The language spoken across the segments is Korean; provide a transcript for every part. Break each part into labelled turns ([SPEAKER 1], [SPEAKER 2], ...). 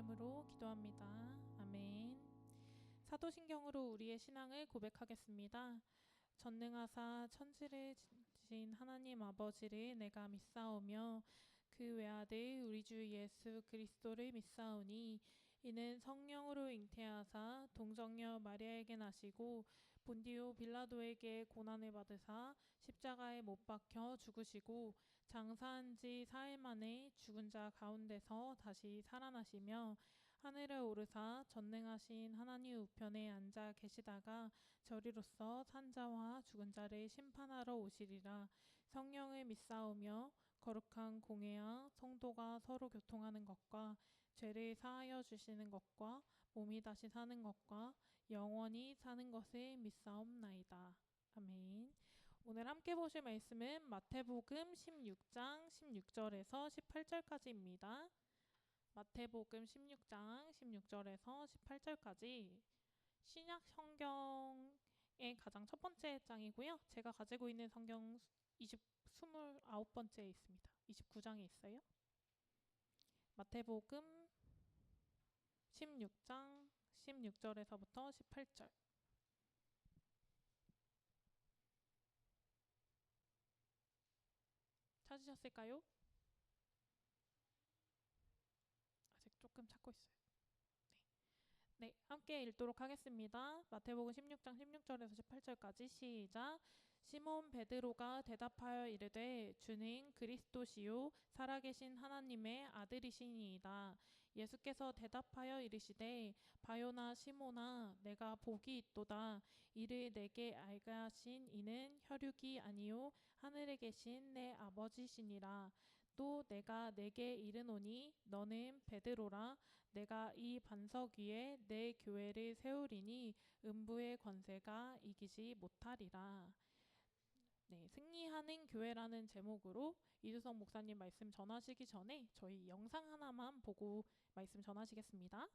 [SPEAKER 1] 이름으로 기도합니다. 아멘. 사도신경으로 우리의 신앙을 고백하겠습니다. 전능하사 천지를 지신 하나님 아버지를 내가 믿사오며 그 외아들 우리 주 예수 그리스도를 믿사오니 이는 성령으로 잉태하사 동정녀 마리아에게 나시고 본디오 빌라도에게 고난을 받으사 십자가에 못 박혀 죽으시고 장사한 지 4일 만에 죽은 자 가운데서 다시 살아나시며 하늘에 오르사 전능하신 하나님 우편에 앉아 계시다가 저리로서 산자와 죽은 자를 심판하러 오시리라. 성령을 믿사오며 거룩한 공회와 성도가 서로 교통하는 것과 죄를 사하여 주시는 것과 몸이 다시 사는 것과 영원히 사는 것을 믿사옵나이다. 아멘. 오늘 함께 보실 말씀은 마태복음 16장 16절에서 18절까지입니다. 마태복음 16장 16절에서 18절까지 신약 성경의 가장 첫 번째 장이고요. 제가 가지고 있는 성경 29번째에 있습니다. 29장에 있어요. 마태복음 16장 16절에서부터 18절. 찾으셨을까요? 아직 조금 찾고 있어요. 네, 함께 읽도록 하겠습니다. 마태복음 16장 16절에서 18절까지 시작. 시몬 베드로가 대답하여 이르되 주는 그리스도시요 살아계신 하나님의 아들이시니이다. 예수께서 대답하여 이르시되 바요나 시몬아 내가 복이 있도다. 이를 내게 알게 하신 이는 혈육이 아니요 하늘에 계신 내 아버지시니라. 또 내가 내게 이르노니 너는 베드로라. 내가 이 반석 위에 내 교회를 세우리니 음부의 권세가 이기지 못하리라. 네, 승리하는 교회라는 제목으로 이두성 목사님 말씀 전하시기 전에 저희 영상 하나만 보고 말씀 전하시겠습니다.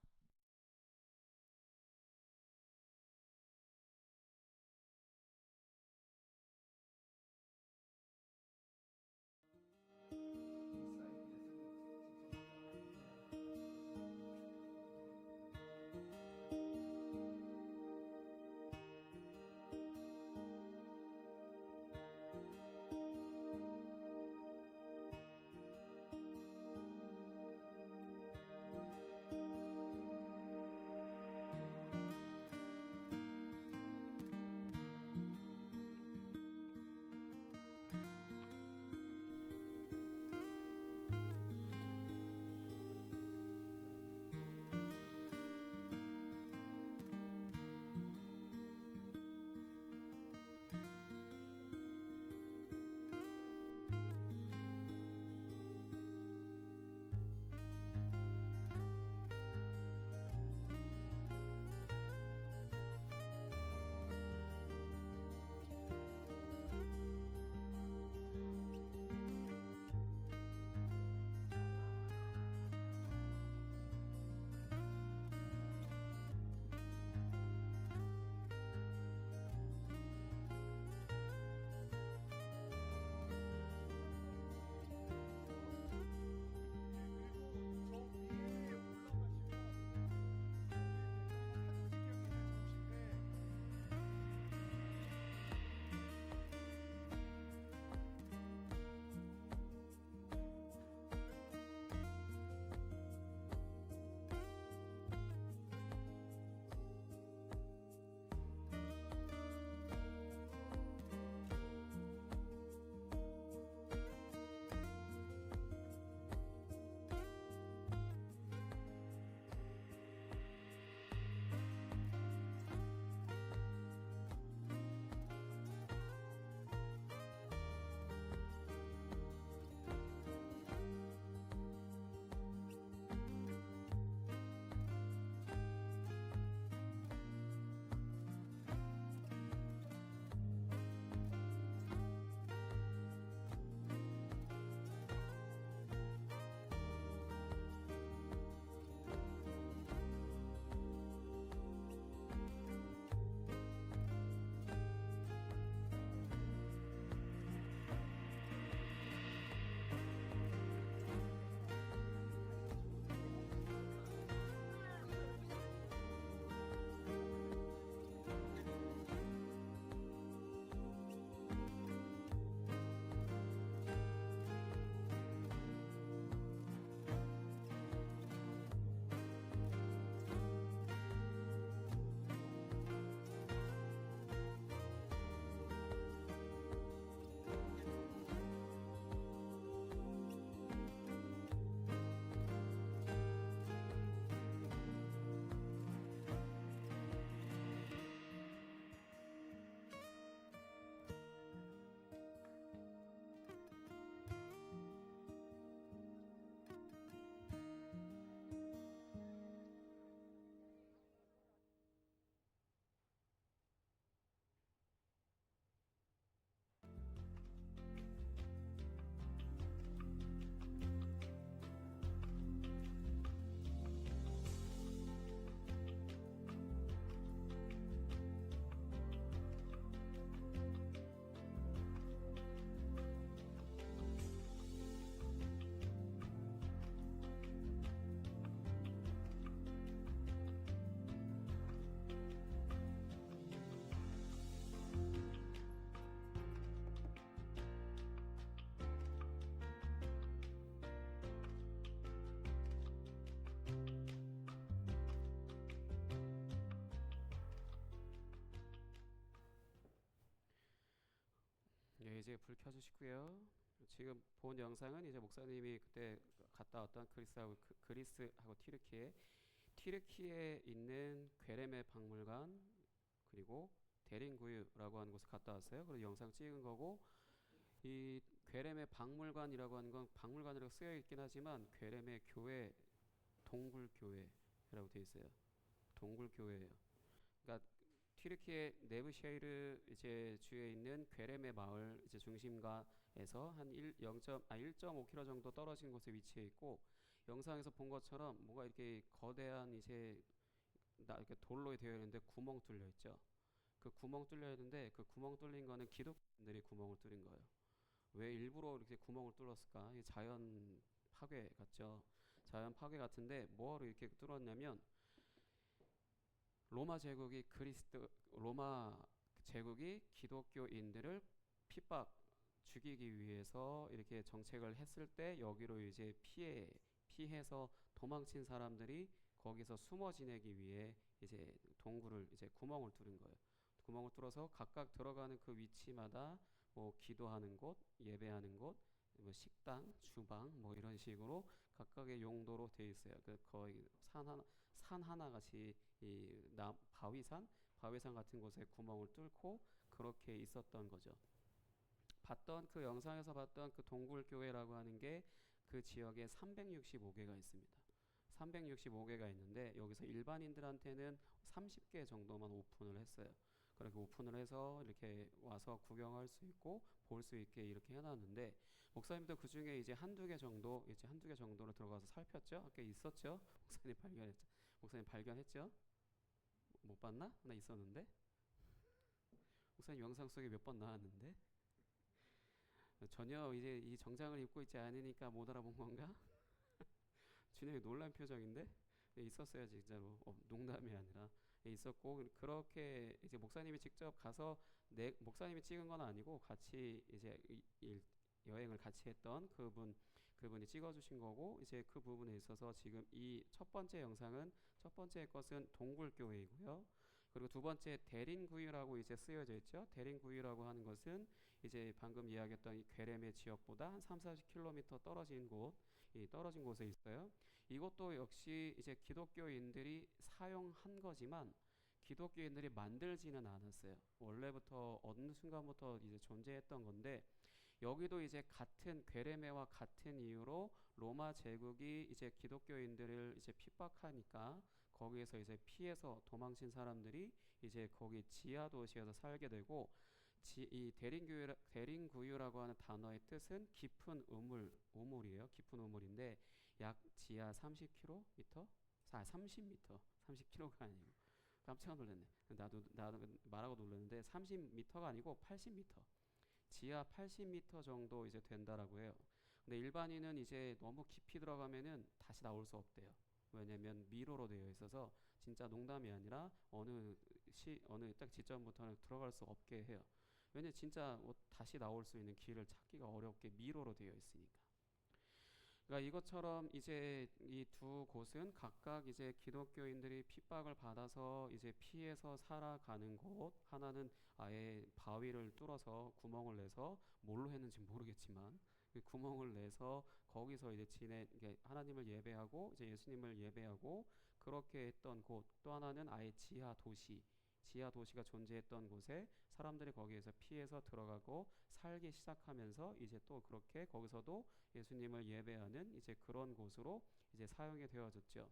[SPEAKER 2] 네, 이제 불 켜주시고요. 지금 본 영상은 이제 목사님이 그때 갔다 왔던 그리스하고 튀르키에 있는 괴레메 박물관 그리고 데린구유라고 하는 곳에 갔다 왔어요. 그리고 영상 찍은 거고, 이 괴레메 박물관이라고 하는 건 박물관이라고 쓰여 있긴 하지만 괴레메 교회 동굴교회라고 되어 있어요. 동굴교회예요. 그러니까 튀르키예 네브셰이르 이제 주에 있는 괴레메 마을 이제 중심가에서 한 1.5km 정도 떨어진 곳에 위치해 있고, 영상에서 본 것처럼 뭔가 이렇게 거대한 이제 이렇게 돌로 되어 있는데 구멍 뚫려 있죠. 그 구멍 뚫려 있는데 그 구멍 뚫린 거는 기독교인들이 구멍을 뚫린 거예요. 왜 일부러 이렇게 구멍을 뚫었을까? 이 자연 파괴 같죠. 자연 파괴 같은데 뭐하러 이렇게 뚫었냐면, 로마 제국이 기독교인들을 핍박 죽이기 위해서 이렇게 정책을 했을 때 여기로 이제 피해서 도망친 사람들이 거기서 숨어 지내기 위해 이제 동굴을 이제 구멍을 뚫은 거예요. 구멍을 뚫어서 각각 들어가는 그 위치마다 뭐 기도하는 곳, 예배하는 곳, 뭐 식당, 주방 뭐 이런 식으로 각각의 용도로 돼 있어요. 그 거의 산 하나 같이 바위산 같은 곳에 구멍을 뚫고 그렇게 있었던 거죠. 그 영상에서 봤던 그 동굴교회라고 하는 게 그 지역에 365개가 있습니다. 365개가 있는데 여기서 일반인들한테는 30개 정도만 오픈을 했어요. 그렇게 오픈을 해서 이렇게 와서 구경할 수 있고 볼 수 있게 이렇게 해놨는데, 목사님도 그 중에 이제 한두 개 정도로 들어가서 살폈죠. 아까 있었죠. 목사님 발견했죠. 못 봤나? 나 있었는데. 목사님 영상 속에 몇 번 나왔는데 전혀 이제 이 정장을 입고 있지 않으니까 못 알아본 건가? 준영이 놀란 표정인데. 있었어요 진짜로. 농담이 아니라 있었고, 그렇게 이제 목사님이 직접 가서 목사님이 찍은 건 아니고 같이 이제 여행을 같이 했던 그분이 찍어주신 거고, 이제 그 부분에 있어서 지금 이 첫 번째 것은 동굴교회이고요. 그리고 두 번째 대린구유라고 이제 쓰여져 있죠. 대린구유라고 하는 것은 이제 방금 이야기했던 이 괴레메 지역보다 한 3-40km 떨어진 곳에 있어요. 이것도 역시 이제 기독교인들이 사용한 거지만 기독교인들이 만들지는 않았어요. 원래부터 어느 순간부터 이제 존재했던 건데, 여기도 이제 같은 괴레메와 같은 이유로 로마 제국이 이제 기독교인들을 이제 핍박하니까 거기에서 이제 피해서 도망친 사람들이 이제 거기 지하 도시에서 살게 되고, 이 대린구유라고 하는 단어의 뜻은 깊은 우물이에요. 깊은 우물인데 약 지하 30km, 30m, 30km가 아니고 깜짝 놀랐네. 나도 말하고 놀랐는데 30m가 아니고 80m. 지하 80m 정도 이제 된다라고 해요. 근데 일반인은 이제 너무 깊이 들어가면은 다시 나올 수 없대요. 왜냐면 미로로 되어 있어서 진짜 농담이 아니라 어느 딱 지점부터는 들어갈 수 없게 해요. 왜냐 진짜 뭐 다시 나올 수 있는 길을 찾기가 어렵게 미로로 되어 있으니까. 그러니까 이것처럼 이제 이 두 곳은 각각 이제 기독교인들이 핍박을 받아서 이제 피해서 살아가는 곳, 하나는 아예 바위를 뚫어서 구멍을 내서 뭘로 했는지 모르겠지만 그 구멍을 내서 거기서 이제 하나님을 예배하고 이제 예수님을 예배하고 그렇게 했던 곳, 또 하나는 아예 지하 도시가 존재했던 곳에 사람들이 거기에서 피해서 들어가고 살기 시작하면서 이제 또 그렇게 거기서도 예수님을 예배하는 이제 그런 곳으로 이제 사용이 되어졌죠.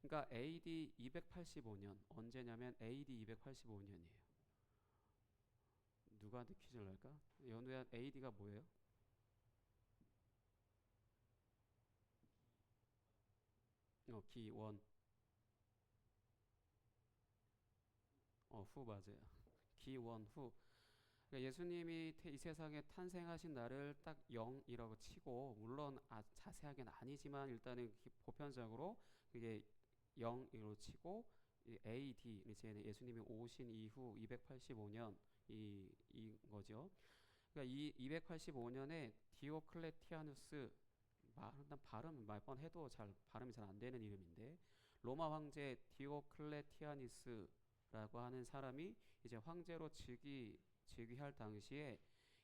[SPEAKER 2] 그러니까 AD 285년, 언제냐면 AD 285년이에요. 누구한테 퀴즈를 낼까? 연우야, AD가 뭐예요? 기원. 후 맞아요. 기원 후. 그러니까 예수님이 이 세상에 탄생하신 날을 딱 0이라고 치고, 물론 자세하게는 아니지만 일단은 보편적으로 그게 0으로 치고, AD 이제 예수님이 오신 이후 285년 이 거죠. 그러니까 이 285년에 디오클레티아누스, 발음 몇 번 해도 발음이 잘 안 되는 이름인데, 로마 황제 디오클레티아누스라고 하는 사람이 이제 황제로 즉위할 당시에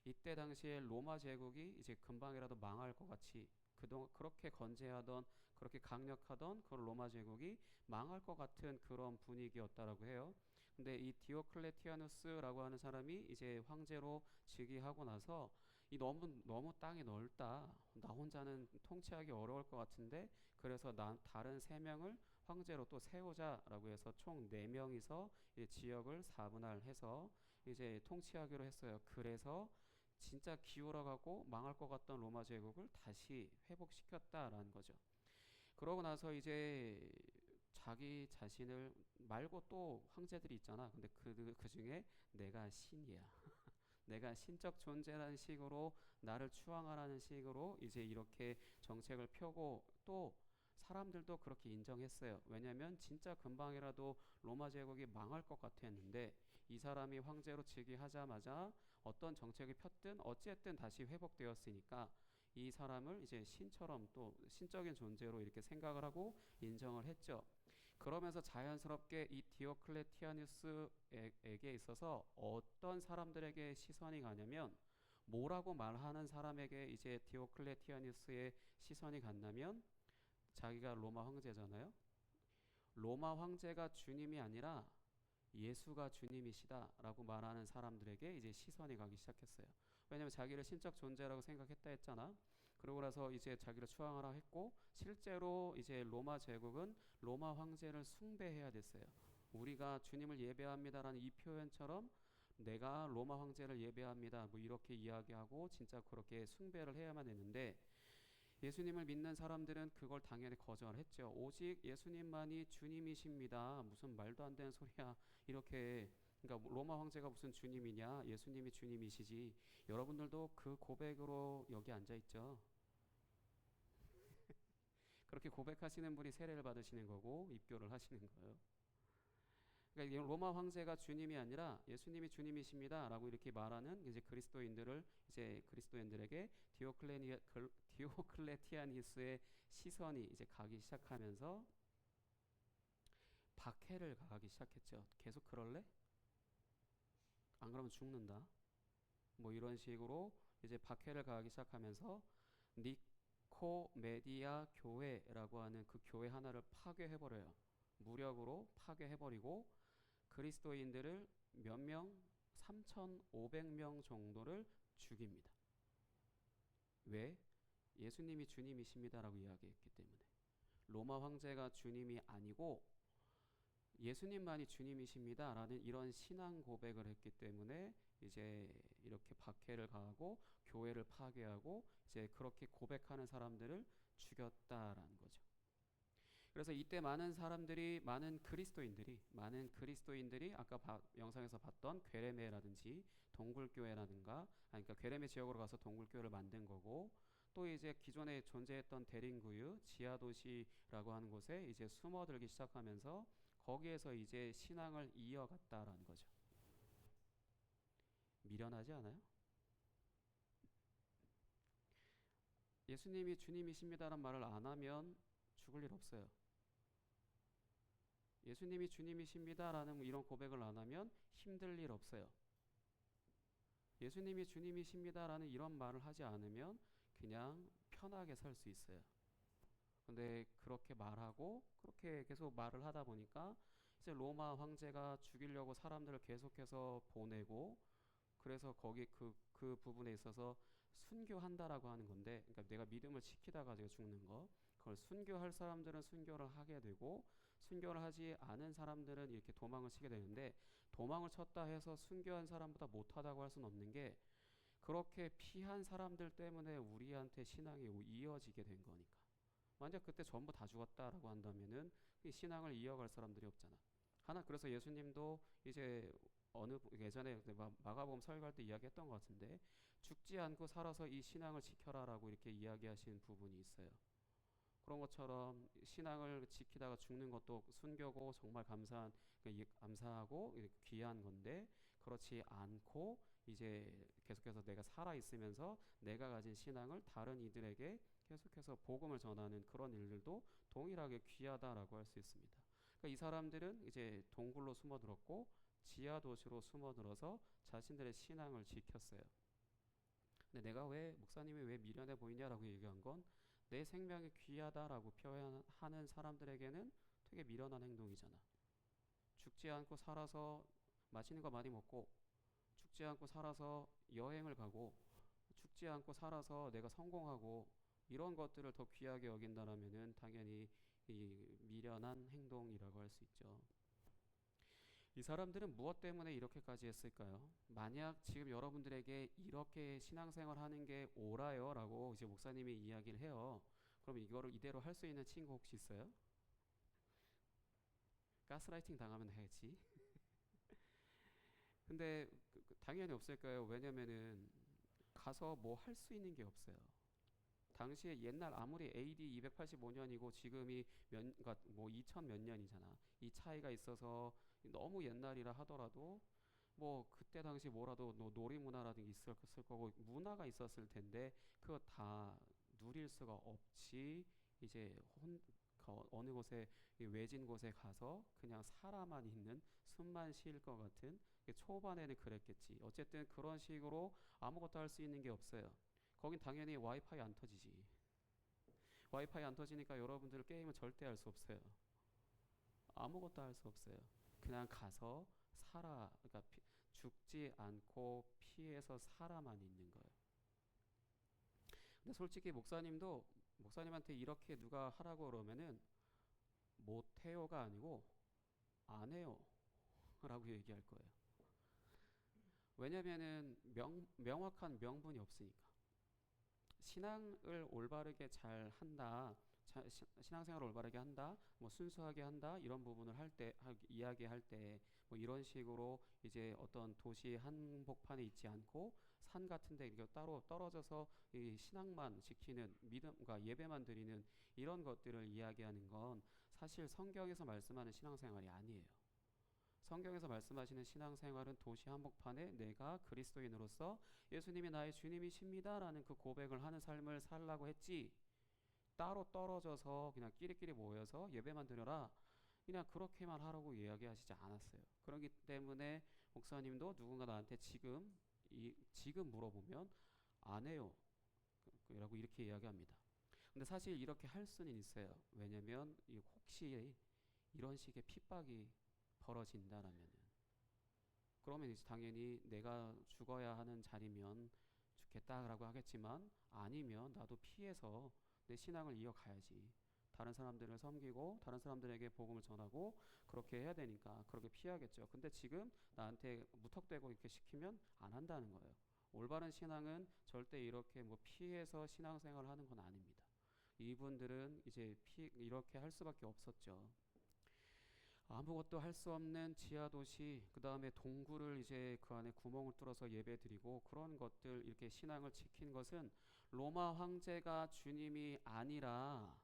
[SPEAKER 2] 이때 당시에 로마 제국이 이제 금방이라도 망할 것 같이 그동안 그렇게 건재하던 그렇게 강력하던 그 로마 제국이 망할 것 같은 그런 분위기였다라고 해요. 근데 이 디오클레티아누스라고 하는 사람이 이제 황제로 즉위하고 나서 이 너무 땅이 넓다. 나 혼자는 통치하기 어려울 것 같은데 그래서 다른 세 명을 황제로 또 세우자라고 해서 총 4명이서 지역을 사분할해서 이제 통치하기로 했어요. 그래서 진짜 기울어가고 망할 것 같던 로마 제국을 다시 회복시켰다라는 거죠. 그러고 나서 이제 자기 자신을 말고 또 황제들이 있잖아. 근데 그 중에 내가 신이야. 내가 신적 존재라는 식으로 나를 추앙하라는 식으로 이제 이렇게 정책을 펴고 또 사람들도 그렇게 인정했어요. 왜냐하면 진짜 금방이라도 로마 제국이 망할 것 같았는데 이 사람이 황제로 즉위하자마자 어떤 정책을 폈든 어쨌든 다시 회복되었으니까 이 사람을 이제 신처럼 또 신적인 존재로 이렇게 생각을 하고 인정을 했죠. 그러면서 자연스럽게 이 디오클레티아누스에게 있어서 어떤 사람들에게 시선이 가냐면 뭐라고 말하는 사람에게 이제 디오클레티아누스의 시선이 갔냐면 자기가 로마 황제잖아요. 로마 황제가 주님이 아니라 예수가 주님이시다라고 말하는 사람들에게 이제 시선이 가기 시작했어요. 왜냐하면 자기를 신적 존재라고 생각했다 했잖아. 그러고 나서 이제 자기를 추앙하라 했고 실제로 이제 로마 제국은 로마 황제를 숭배해야 됐어요. 우리가 주님을 예배합니다라는 이 표현처럼 내가 로마 황제를 예배합니다 뭐 이렇게 이야기하고 진짜 그렇게 숭배를 해야만 했는데 예수님을 믿는 사람들은 그걸 당연히 거절했죠. 오직 예수님만이 주님이십니다. 무슨 말도 안 되는 소리야. 이렇게 그러니까 로마 황제가 무슨 주님이냐? 예수님이 주님이시지. 여러분들도 그 고백으로 여기 앉아 있죠. 그렇게 고백하시는 분이 세례를 받으시는 거고 입교를 하시는 거예요. 그러니까 로마 황제가 주님이 아니라 예수님이 주님이십니다라고 이렇게 말하는 이제 그리스도인들에게 디오클레티아니스의 시선이 이제 가기 시작하면서 박해를 가하기 시작했죠. 계속 그럴래? 안 그러면 죽는다. 뭐 이런 식으로 이제 박해를 가하기 시작하면서 니코메디아 교회라고 하는 그 교회 하나를 파괴해버려요. 무력으로 파괴해버리고 그리스도인들을 몇 명? 3,500명 정도를 죽입니다. 왜? 예수님이 주님이십니다라고 이야기했기 때문에. 로마 황제가 주님이 아니고 예수님만이 주님이십니다라는 이런 신앙 고백을 했기 때문에 이제 이렇게 박해를 가하고 교회를 파괴하고 이제 그렇게 고백하는 사람들을 죽였다라는 거죠. 그래서 이때 많은 그리스도인들이 아까 영상에서 봤던 괴레메라든지 동굴교회라든가 그러니까 괴레메 지역으로 가서 동굴교회를 만든 거고 또 이제 기존에 존재했던 대림구유 지하도시라고 하는 곳에 이제 숨어들기 시작하면서 거기에서 이제 신앙을 이어갔다라는 거죠. 미련하지 않아요? 예수님이 주님이십니다라는 말을 안 하면 죽을 일 없어요. 예수님이 주님이십니다라는 이런 고백을 안 하면 힘들 일 없어요. 예수님이 주님이십니다라는 이런 말을 하지 않으면 그냥 편하게 살 수 있어요. 근데 그렇게 말하고 그렇게 계속 말을 하다 보니까 이제 로마 황제가 죽이려고 사람들을 계속해서 보내고 그래서 거기 그 부분에 있어서 순교한다라고 하는 건데 그러니까 내가 믿음을 지키다가 제가 죽는 거 그걸 순교할 사람들은 순교를 하게 되고 순교를 하지 않은 사람들은 이렇게 도망을 치게 되는데 도망을 쳤다 해서 순교한 사람보다 못하다고 할 수는 없는 게 그렇게 피한 사람들 때문에 우리한테 신앙이 이어지게 된 거니까. 만약 그때 전부 다 죽었다라고 한다면은 이 신앙을 이어갈 사람들이 없잖아. 그래서 예수님도 이제 예전에 마가복음 설교할 때 이야기했던 것 같은데 죽지 않고 살아서 이 신앙을 지켜라라고 이렇게 이야기하신 부분이 있어요. 그런 것처럼 신앙을 지키다가 죽는 것도 순교고 정말 감사하고 귀한 건데 그렇지 않고 이제 계속해서 내가 살아 있으면서 내가 가진 신앙을 다른 이들에게 계속해서 복음을 전하는 그런 일들도 동일하게 귀하다라고 할 수 있습니다. 그러니까 이 사람들은 이제 동굴로 숨어들었고 지하 도시로 숨어들어서 자신들의 신앙을 지켰어요. 근데 내가 왜 목사님이 왜 미련해 보이냐라고 얘기한 건 내 생명이 귀하다라고 표현하는 사람들에게는 되게 미련한 행동이잖아. 죽지 않고 살아서 맛있는 거 많이 먹고, 죽지 않고 살아서 여행을 가고, 죽지 않고 살아서 내가 성공하고, 이런 것들을 더 귀하게 여긴다라면은 당연히 이 미련한 행동이라고 할 수 있죠. 이 사람들은 무엇 때문에 이렇게까지 했을까요? 만약 지금 여러분들에게 이렇게 신앙생활 하는 게 옳아요 라고 이제 목사님이 이야기를 해요. 그럼 이거를 이대로 할 수 있는 친구 혹시 있어요? 가스라이팅 당하면 해야지. 근데 당연히 없을까요? 왜냐면은 가서 뭐 할 수 있는 게 없어요. 당시에 옛날 아무리 AD 285년이고 지금이 그러니까 뭐 2000 몇 년이잖아. 이 차이가 있어서 너무 옛날이라 하더라도 뭐 그때 당시 뭐라도 놀이문화라든지 있었을 거고 문화가 있었을 텐데 그거 다 누릴 수가 없이 이제 어느 곳에 외진 곳에 가서 그냥 살아만 있는 숨만 쉴 것 같은 초반에는 그랬겠지. 어쨌든 그런 식으로 아무것도 할 수 있는 게 없어요. 거긴 당연히 와이파이 안 터지지. 와이파이 안 터지니까 여러분들 게임은 절대 할 수 없어요. 아무것도 할 수 없어요. 그냥 가서 살아, 그러니까 죽지 않고 피해서 살아만 있는 거예요. 근데 솔직히 목사님한테 이렇게 누가 하라고 그러면은 못해요가 아니고 안 해요 라고 얘기할 거예요. 왜냐면은 명확한 명분이 없으니까. 신앙을 올바르게 잘 한다, 신앙생활을 올바르게 한다, 뭐 순수하게 한다 이런 부분을 할 때 이야기할 때 뭐 이런 식으로 이제 어떤 도시 한복판에 있지 않고 산 같은데 이렇게 따로 떨어져서 이 신앙만 지키는 믿음과 예배만 드리는 이런 것들을 이야기하는 건 사실 성경에서 말씀하는 신앙생활이 아니에요. 성경에서 말씀하시는 신앙생활은 도시 한복판에 내가 그리스도인으로서 예수님이 나의 주님이십니다라는 그 고백을 하는 삶을 살라고 했지, 따로 떨어져서 그냥 끼리끼리 모여서 예배만 드려라 그냥 그렇게만 하라고 이야기하시지 않았어요. 그렇기 때문에 목사님도 누군가 나한테 지금 물어보면 안 해요 라고 이렇게 이야기합니다. 근데 사실 이렇게 할 수는 있어요. 왜냐면 혹시 이런 식의 핍박이 벌어진다라면 그러면 이제 당연히 내가 죽어야 하는 자리면 죽겠다라고 하겠지만 아니면 나도 피해서 내 신앙을 이어가야지. 다른 사람들을 섬기고 다른 사람들에게 복음을 전하고 그렇게 해야 되니까 그렇게 피하겠죠. 근데 지금 나한테 무턱대고 이렇게 시키면 안 한다는 거예요. 올바른 신앙은 절대 이렇게 뭐 피해서 신앙생활을 하는 건 아닙니다. 이분들은 이제 이렇게 할 수밖에 없었죠. 아무것도 할 수 없는 지하 도시, 그 다음에 동굴을 이제 그 안에 구멍을 뚫어서 예배드리고 그런 것들 이렇게 신앙을 지킨 것은 로마 황제가 주님이 아니라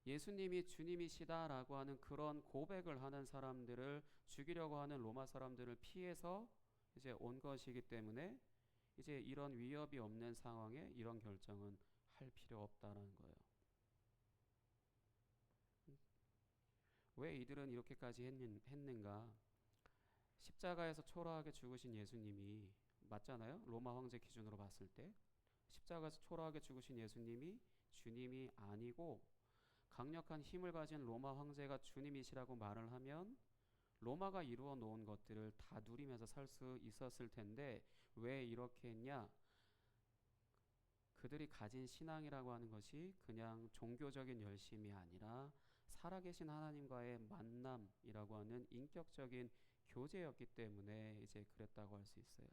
[SPEAKER 2] 예수님이 주님이시다라고 하는 그런 고백을 하는 사람들을 죽이려고 하는 로마 사람들을 피해서 이제 온 것이기 때문에 이제 이런 위협이 없는 상황에 이런 결정은 할 필요 없다는 거예요. 왜 이들은 이렇게까지 했는가? 십자가에서 초라하게 죽으신 예수님이 맞잖아요. 로마 황제 기준으로 봤을 때 십자가에서 초라하게 죽으신 예수님이 주님이 아니고 강력한 힘을 가진 로마 황제가 주님이시라고 말을 하면 로마가 이루어 놓은 것들을 다 누리면서 살 수 있었을 텐데 왜 이렇게 했냐? 그들이 가진 신앙이라고 하는 것이 그냥 종교적인 열심이 아니라 살아계신 하나님과의 만남이라고 하는 인격적인 교제였기 때문에 이제 그랬다고 할 수 있어요.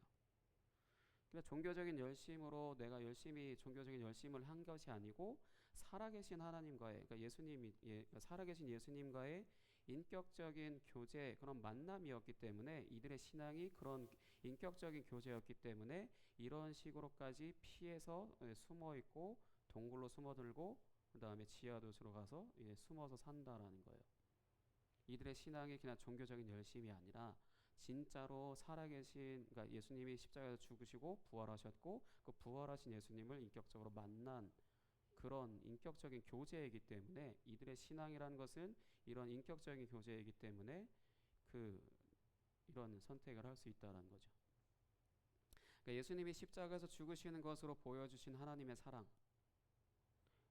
[SPEAKER 2] 그러니까 종교적인 열심으로 내가 열심히 종교적인 열심을 한 것이 아니고 살아계신 하나님과의 그러니까 살아계신 예수님과의 인격적인 교제 그런 만남이었기 때문에 이들의 신앙이 그런 인격적인 교제였기 때문에 이런 식으로까지 피해서 숨어 있고 동굴로 숨어들고 그 다음에 지하도시로 가서 숨어서 산다라는 거예요. 이들의 신앙이 그냥 종교적인 열심이 아니라 진짜로 살아계신 그러니까 예수님이 십자가에서 죽으시고 부활하셨고 그 부활하신 예수님을 인격적으로 만난 그런 인격적인 교제이기 때문에 이들의 신앙이라는 것은 이런 인격적인 교제이기 때문에 이런 선택을 할 수 있다는 거죠. 그러니까 예수님이 십자가에서 죽으시는 것으로 보여주신 하나님의 사랑,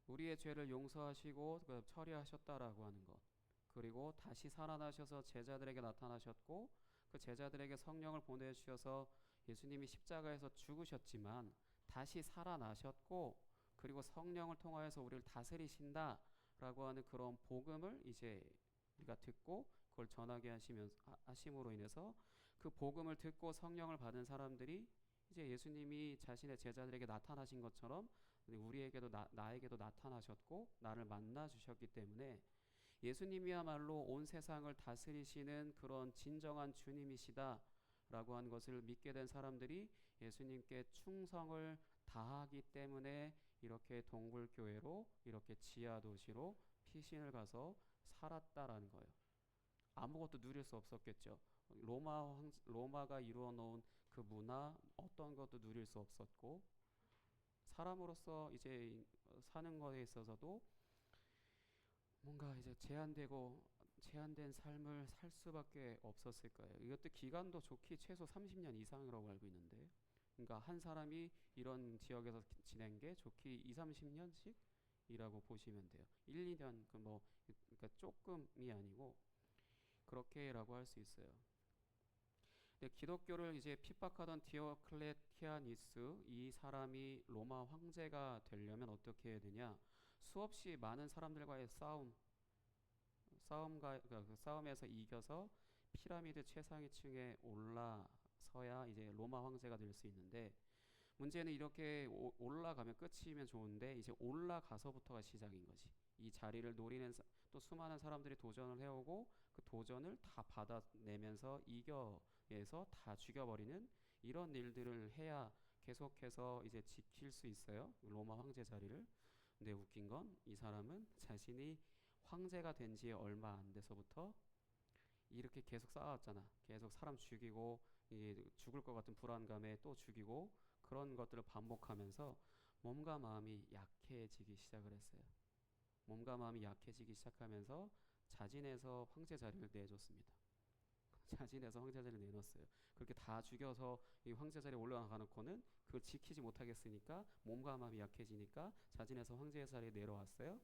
[SPEAKER 2] 우리의 죄를 용서하시고 처리하셨다라고 하는 것, 그리고 다시 살아나셔서 제자들에게 나타나셨고 그 제자들에게 성령을 보내주셔서 예수님이 십자가에서 죽으셨지만 다시 살아나셨고 그리고 성령을 통하여서 우리를 다스리신다라고 하는 그런 복음을 이제 우리가 듣고 그걸 전하게 하심으로 인해서 그 복음을 듣고 성령을 받은 사람들이 이제 예수님이 자신의 제자들에게 나타나신 것처럼 우리에게도 나에게도 나타나셨고 나를 만나 주셨기 때문에 예수님이야말로 온 세상을 다스리시는 그런 진정한 주님이시다라고 하는 것을 믿게 된 사람들이 예수님께 충성을 다하기 때문에 이렇게 동굴교회로 이렇게 지하도시로 피신을 가서 살았다라는 거예요. 아무것도 누릴 수 없었겠죠. 로마가 이루어 놓은 그 문화 어떤 것도 누릴 수 없었고 사람으로서 이제 사는 것에 있어서도 뭔가 이제 제한된 삶을 살 수밖에 없었을 거예요. 이것도 기간도 좋기 최소 30년 이상이라고 알고 있는데, 그러니까 한 사람이 이런 지역에서 지낸 게 좋기 2, 30년씩이라고 보시면 돼요. 1, 2년 그러니까 조금이 아니고 그렇게라고 할 수 있어요. 근데 기독교를 이제 핍박하던 디오클레티아니스 이 사람이 로마 황제가 되려면 어떻게 해야 되냐? 수없이 많은 사람들과의 그 싸움에서 이겨서 피라미드 최상위층에 올라서야 이제 로마 황제가 될 수 있는데 문제는 이렇게 올라가면 끝이면 좋은데 이제 올라가서부터가 시작인 거지. 이 자리를 노리는 또 수많은 사람들이 도전을 해오고 그 도전을 다 받아내면서 이겨내서 다 죽여버리는 이런 일들을 해야 계속해서 이제 지킬 수 있어요. 로마 황제 자리를. 근데 웃긴 건 이 사람은 자신이 황제가 된 지 얼마 안 돼서부터 이렇게 계속 싸웠잖아. 계속 사람 죽이고 죽을 것 같은 불안감에 또 죽이고 그런 것들을 반복하면서 몸과 마음이 약해지기 시작을 했어요. 몸과 마음이 약해지기 시작하면서 자진해서 황제 자리를 내줬습니다. 자진해서 황제 자리를 내놓았어요. 그렇게 다 죽여서 이 황제 자리에 올라가 놓고는 그걸 지키지 못하겠으니까 몸과 마음이 약해지니까 자진해서 황제 자리에 내려왔어요.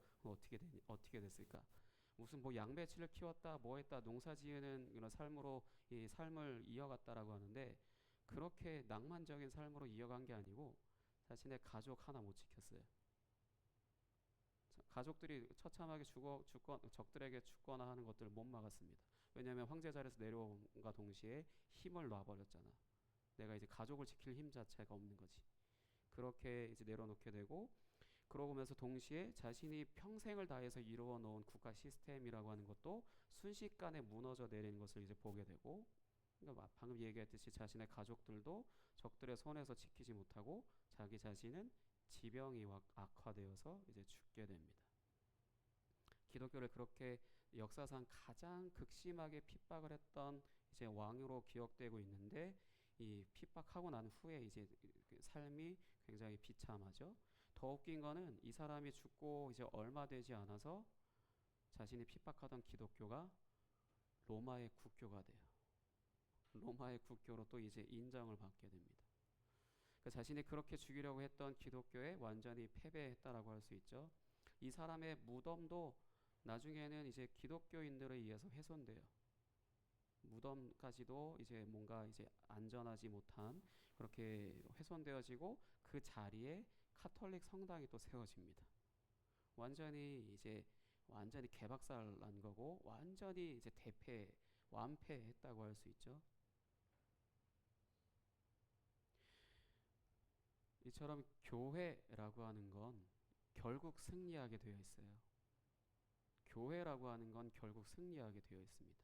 [SPEAKER 2] 어떻게 됐을까? 무슨 뭐 양배추를 키웠다 뭐 했다 농사 지으는 이런 삶으로 이 삶을 이어갔다라고 하는데 그렇게 낭만적인 삶으로 이어간 게 아니고 자신의 가족 하나 못 지켰어요. 가족들이 처참하게 적들에게 죽거나 하는 것들을 못 막았습니다. 왜냐하면 황제 자리에서 내려온과 동시에 힘을 놔버렸잖아. 내가 이제 가족을 지킬 힘 자체가 없는 거지. 그렇게 이제 내려놓게 되고 그러고 면서 동시에 자신이 평생을 다해서 이루어 놓은 국가 시스템이라고 하는 것도 순식간에 무너져 내리는 것을 이제 보게 되고 그러니까 방금 얘기했듯이 자신의 가족들도 적들의 손에서 지키지 못하고 자기 자신은 지병이 악화되어서 이제 죽게 됩니다. 기독교를 그렇게 역사상 가장 극심하게 핍박을 했던 이제 왕으로 기억되고 있는데 이 핍박하고 난 후에 이제 삶이 굉장히 비참하죠. 더 웃긴 거는 이 사람이 죽고 이제 얼마 되지 않아서 자신이 핍박하던 기독교가 로마의 국교가 돼요. 로마의 국교로 또 이제 인정을 받게 됩니다. 그러니까 자신이 그렇게 죽이려고 했던 기독교에 완전히 패배했다라고 할 수 있죠. 이 사람의 무덤도 나중에는 이제 기독교인들에 의해서 훼손돼요. 무덤까지도 이제 뭔가 이제 안전하지 못한 그렇게 훼손되어지고 그 자리에 카톨릭 성당이 또 세워집니다. 완전히 개박살 난 거고 완전히 이제 완패했다고 할 수 있죠. 이처럼 교회라고 하는 건 결국 승리하게 되어 있어요. 교회라고 하는 건 결국 승리하게 되어 있습니다.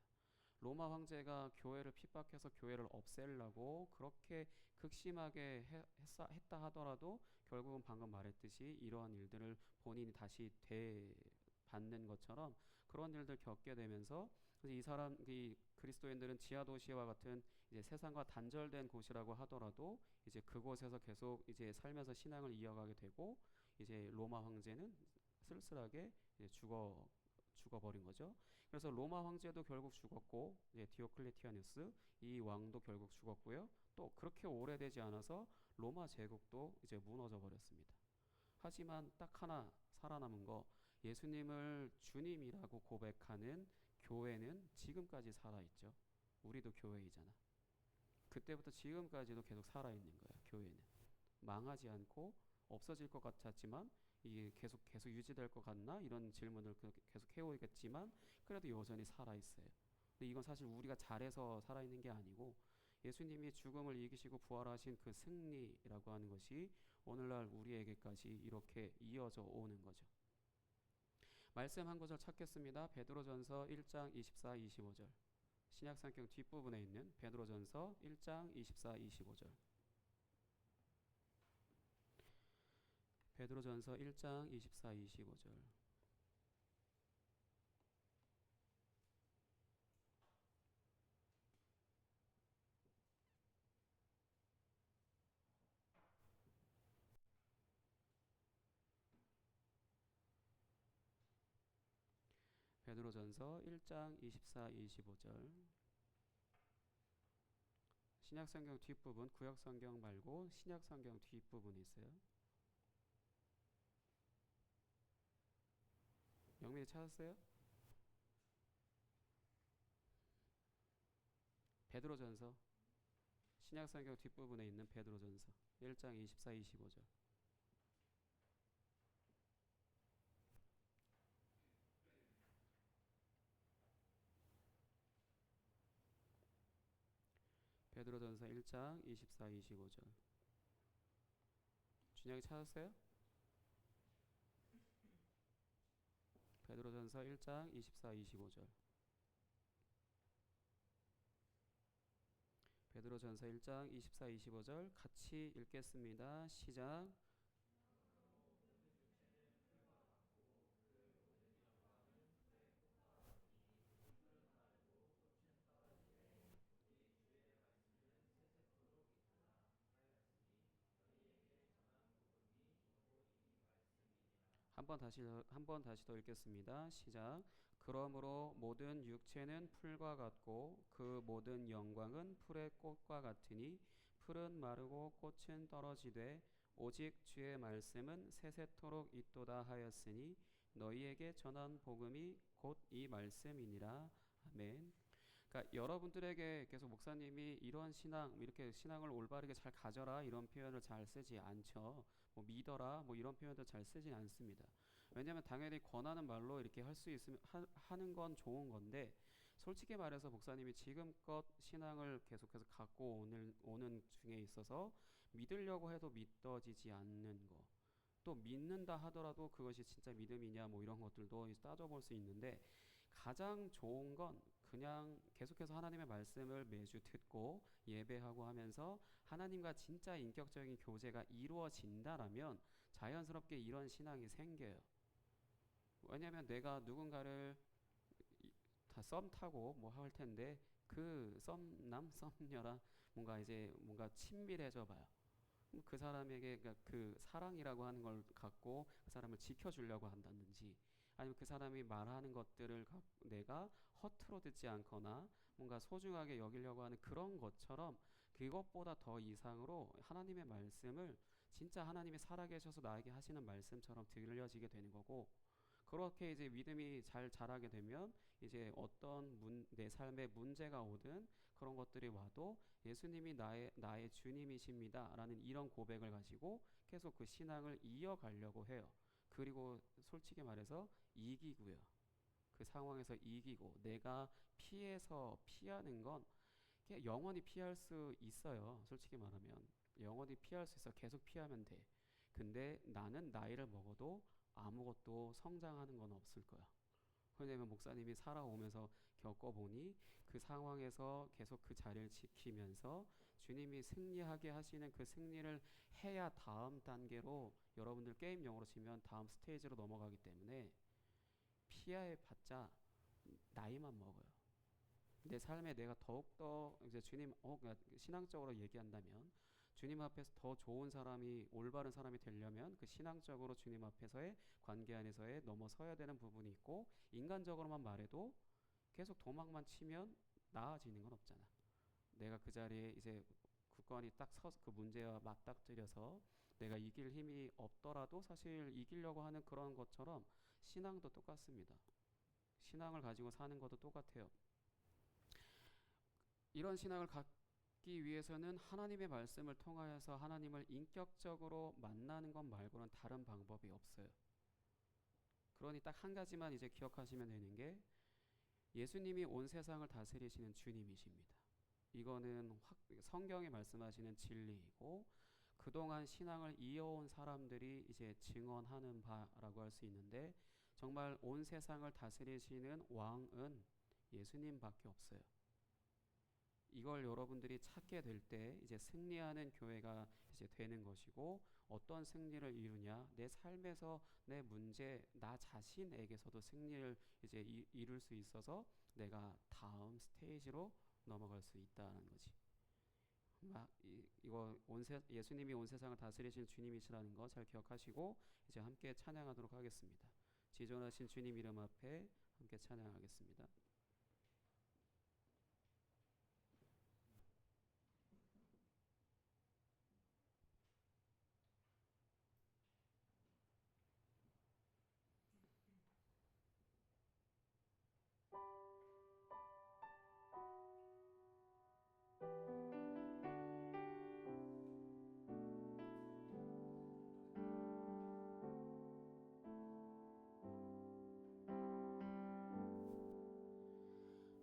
[SPEAKER 2] 로마 황제가 교회를 핍박해서 교회를 없애려고 그렇게 극심하게 했다 하더라도 결국은 방금 말했듯이 이러한 일들을 본인이 다시 되받는 것처럼 그런 일들 겪게 되면서 이 그리스도인들은 지하도시와 같은 이제 세상과 단절된 곳이라고 하더라도 이제 그곳에서 계속 이제 살면서 신앙을 이어가게 되고 이제 로마 황제는 쓸쓸하게 이제 죽어버린 거죠. 그래서 로마 황제도 결국 죽었고, 디오클레티아누스 이 왕도 결국 죽었고요. 또 그렇게 오래되지 않아서 로마 제국도 이제 무너져 버렸습니다. 하지만 딱 하나 살아남은 거, 예수님을 주님이라고 고백하는 교회는 지금까지 살아있죠. 우리도 교회이잖아. 그때부터 지금까지도 계속 살아있는 거야. 교회는 망하지 않고 없어질 것 같았지만 이게 계속 유지될 것 같나 이런 질문을 계속 해오겠지만 그래도 여전히 살아있어요. 근데 이건 사실 우리가 잘해서 살아있는 게 아니고 예수님이 죽음을 이기시고 부활하신 그 승리라고 하는 것이 오늘날 우리에게까지 이렇게 이어져 오는 거죠. 말씀 한 구절 찾겠습니다. 베드로전서 1장 24, 25절. 신약성경 뒷부분에 있는 베드로전서 1장 24, 25절. 베드로전서 1장 24, 25절. 베드로전서 1장 24, 25절. 신약성경 뒷부분, 구약성경 말고 신약성경 뒷부분이 있어요. 영민이 찾았어요? 베드로전서 신약성경 뒷부분에 있는 베드로전서 1장 24, 25절. 베드로전서 1장 24, 25절. 준영이 찾았어요? 베드로전서 1장 24, 25절. 베드로전서 1장 24, 25절 같이 읽겠습니다. 시작. 한 번 다시 더 읽겠습니다. 시작. 그러므로 모든 육체는 풀과 같고 그 모든 영광은 풀의 꽃과 같으니 풀은 마르고 꽃은 떨어지되 오직 주의 말씀은 세세토록 있도다 하였으니 너희에게 전한 복음이 곧 이 말씀이니라. 아멘. 그러니까 여러분들에게 계속 목사님이 이러한 신앙, 이렇게 신앙을 올바르게 잘 가져라 이런 표현을 잘 쓰지 않죠. 뭐 믿어라 뭐 이런 표현도 잘 쓰지 않습니다. 왜냐하면 당연히 권하는 말로 이렇게 할 수 있으면 하는 건 좋은 건데 솔직히 말해서 목사님이 지금껏 신앙을 계속해서 갖고 오는 중에 있어서 믿으려고 해도 믿어지지 않는 거, 또 믿는다 하더라도 그것이 진짜 믿음이냐 뭐 이런 것들도 따져볼 수 있는데 가장 좋은 건 그냥 계속해서 하나님의 말씀을 매주 듣고 예배하고 하면서 하나님과 진짜 인격적인 교제가 이루어진다라면 자연스럽게 이런 신앙이 생겨요. 왜냐하면 내가 누군가를 다 썸 타고 뭐 할 텐데 그 썸남 썸녀랑 뭔가 친밀해져 봐요. 그 사람에게 그 사랑이라고 하는 걸 갖고 그 사람을 지켜주려고 한다든지 아니면 그 사람이 말하는 것들을 내가 허투루 듣지 않거나 뭔가 소중하게 여기려고 하는 그런 것처럼 그것보다 더 이상으로 하나님의 말씀을 진짜 하나님이 살아계셔서 나에게 하시는 말씀처럼 들려지게 되는 거고, 그렇게 이제 믿음이 잘 자라게 되면 이제 어떤 내 삶에 문제가 오든 그런 것들이 와도 예수님이 나의 주님이십니다 라는 이런 고백을 가지고 계속 그 신앙을 이어가려고 해요. 그리고 솔직히 말해서 이기고요. 그 상황에서 이기고 내가 피하는 건 영원히 피할 수 있어요. 솔직히 말하면 영원히 피할 수 있어. 계속 피하면 돼. 근데 나는 나이를 먹어도 아무것도 성장하는 건 없을 거야. 왜냐면 목사님이 살아오면서 겪어보니 그 상황에서 계속 그 자리를 지키면서 주님이 승리하게 하시는 그 승리를 해야 다음 단계로, 여러분들 게임 용어로 치면 다음 스테이지로 넘어가기 때문에 피해봤자 나이만 먹어요. 내 삶에 내가 더욱더 이제 주님 그러니까 신앙적으로 얘기한다면 주님 앞에서 더 좋은 사람이, 올바른 사람이 되려면 그 신앙적으로 주님 앞에서의 관계 안에서의 넘어서야 되는 부분이 있고, 인간적으로만 말해도 계속 도망만 치면 나아지는 건 없잖아. 내가 그 자리에 이제 굳건히 딱 서서 그 문제와 맞닥뜨려서 내가 이길 힘이 없더라도 사실 이기려고 하는 그런 것처럼 신앙도 똑같습니다. 신앙을 가지고 사는 것도 똑같아요. 이런 신앙을 갖기 위해서는 하나님의 말씀을 통하여서 하나님을 인격적으로 만나는 것 말고는 다른 방법이 없어요. 그러니 딱 한 가지만 이제 기억하시면 되는 게, 예수님이 온 세상을 다스리시는 주님이십니다. 이거는 성경에 말씀하시는 진리이고, 그동안 신앙을 이어온 사람들이 이제 증언하는 바라고 할 수 있는데, 정말 온 세상을 다스리시는 왕은 예수님밖에 없어요. 이걸 여러분들이 찾게 될 때 이제 승리하는 교회가 이제 되는 것이고, 어떤 승리를 이루냐, 내 삶에서 내 문제, 나 자신에게서도 승리를 이제 이룰 수 있어서 내가 다음 스테이지로 넘어갈 수 있다는 거지. 이거 예수님이 온 세상을 다스리신 주님이시라는 거 잘 기억하시고 이제 함께 찬양하도록 하겠습니다. 지존하신 주님 이름 앞에 함께 찬양하겠습니다.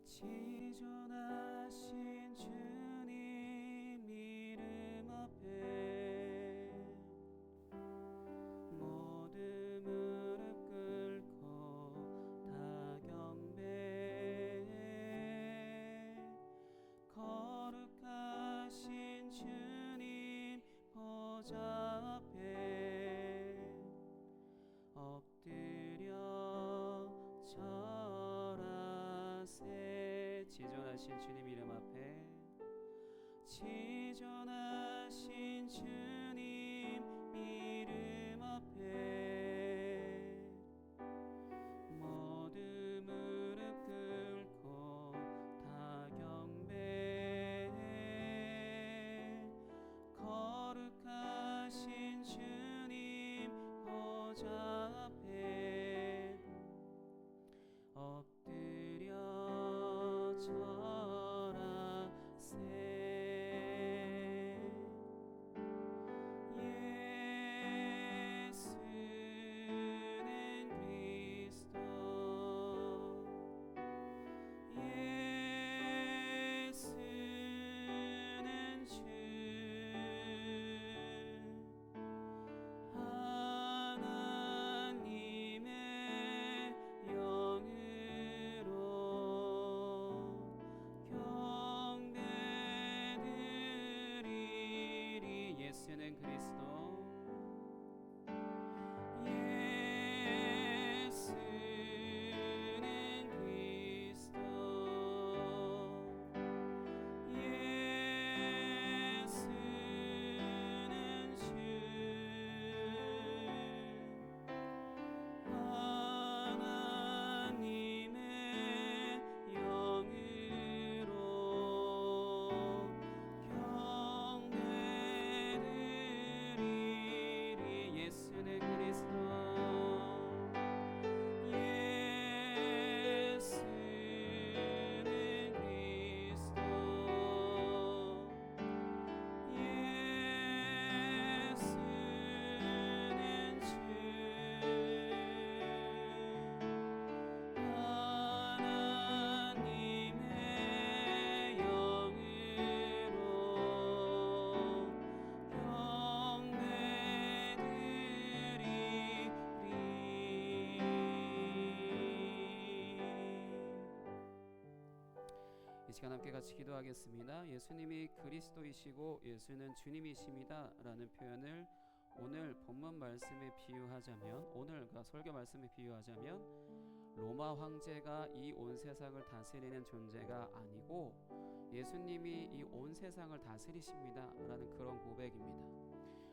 [SPEAKER 2] 지존하신 주님 이름 앞에 모두 무릎 꿇고 다 경배해. 거룩하신 주님 보좌 앞에 엎드려 절하세. 지존하신 주님 이름 앞에, 지존하신 주님 이름 앞에 모두 무릎 꿇고 다 경배해. 거룩하신 주님 보좌 앞에 엎드려 절하세. 예수는 그리스도, 예수는 주, 하나님의 영으로 경배드리리. 예수는 그리스도, 예수는 그리스도, 예수는 주, 하나님의 영으로 경배드리리. 예수는 그리스도, 예수는 그리스도, 예수는 주, 하나님의 영으로 경배드리리. 이 시간 함께 같이 기도하겠습니다. 예수님이 그리스도이시고 예수는 주님이십니다 라는 표현을 오늘 본문 말씀에 비유하자면, 오늘과 설교 말씀에 비유하자면, 로마 황제가 이 온 세상을 다스리는 존재가 아니고 예수님이 이 온 세상을 다스리십니다 라는 그런 고백입니다.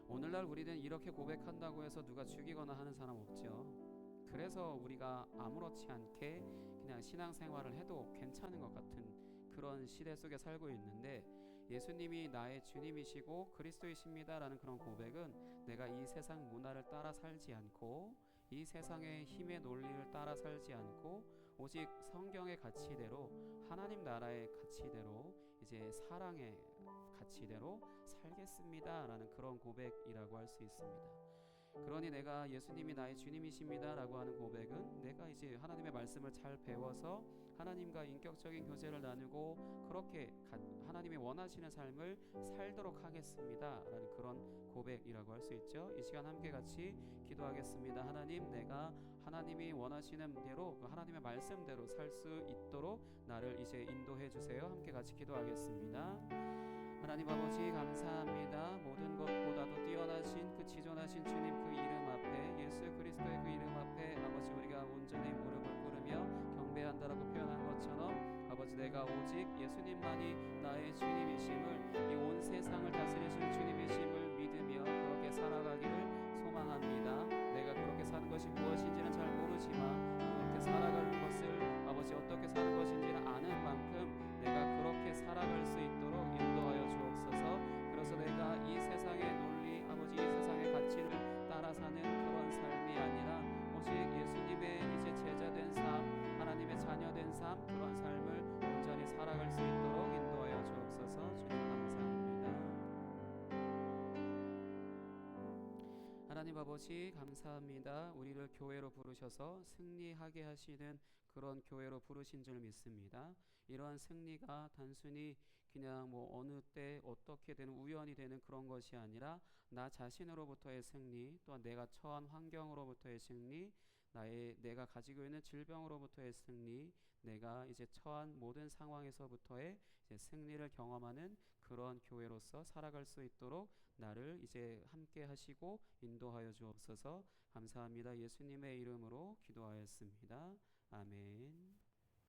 [SPEAKER 2] 오늘날 우리는 이렇게 고백한다고 해서 누가 죽이거나 하는 사람 없죠. 그래서 우리가 아무렇지 않게 그냥 신앙생활을 해도 괜찮은 것 같은 그런 시대 속에 살고 있는데, 예수님이 나의 주님이시고 그리스도이십니다 라는 그런 고백은 내가 이 세상 문화를 따라 살지 않고 이 세상의 힘의 논리를 따라 살지 않고 오직 성경의 가치대로, 하나님 나라의 가치대로, 이제 사랑의 가치대로 살겠습니다 라는 그런 고백이라고 할 수 있습니다. 그러니 내가 예수님이 나의 주님이십니다 라고 하는 고백은 내가 이제 하나님의 말씀을 잘 배워서 하나님과 인격적인 교제를 나누고 그렇게 하나님이 원하시는 삶을 살도록 하겠습니다 라는 그런 고백이라고 할 수 있죠. 이 시간 함께 같이 기도하겠습니다. 하나님, 내가 하나님이 원하시는 대로 하나님의 말씀대로 살 수 있도록 나를 이제 인도해 주세요. 함께 같이 기도하겠습니다. 하나님 아버지, 감사합니다. 모든 것보다도 뛰어나신 그 지존하신 주님 그 이름 앞에, 예수 그리스도의 그 이름 앞에 아버지 우리가 온전히 무릎을 꿇으며 경배한다라고 표현한 것처럼 아버지, 내가 오직 예수님만이 나의 주님이심을, 이 온 세상을 다스리실 주님이심을 믿으며 그렇게 살아가기를 소망합니다. 내가 그렇게 사는 것이 무엇인지는 잘 모르지만 그렇게 살아가는 것을 아버지 어떻게 사는 것인지는 아는 만큼 내가 그렇게 살아갈 수 있도록 인도하여 주옵소서. 그래서 내가 이 세상의 논리, 아버지 이 세상의 가치를 따라 사는 그런 삶이 아니라 오직 예수님의 이제 제자된 삶, 하나님의 자녀된 삶, 그런 삶을 온전히 살아갈 수 있도록 인도하여 주옵소서. 주님 감사합니다. 하나님 아버지 감사합니다. 우리를 교회로 부르셔서 승리하게 하시는 그런 교회로 부르신 줄 믿습니다. 이러한 승리가 단순히 그냥 뭐 어느 때 어떻게 되는 우연이 되는 그런 것이 아니라 나 자신으로부터의 승리, 또한 내가 처한 환경으로부터의 승리, 내가 가지고 있는 질병으로부터의 승리, 내가 이제 처한 모든 상황에서부터의 이제 승리를 경험하는 그런 교회로서 살아갈 수 있도록 나를 이제 함께 하시고 인도하여 주옵소서. 감사합니다. 예수님의 이름으로 기도하였습니다. 아멘.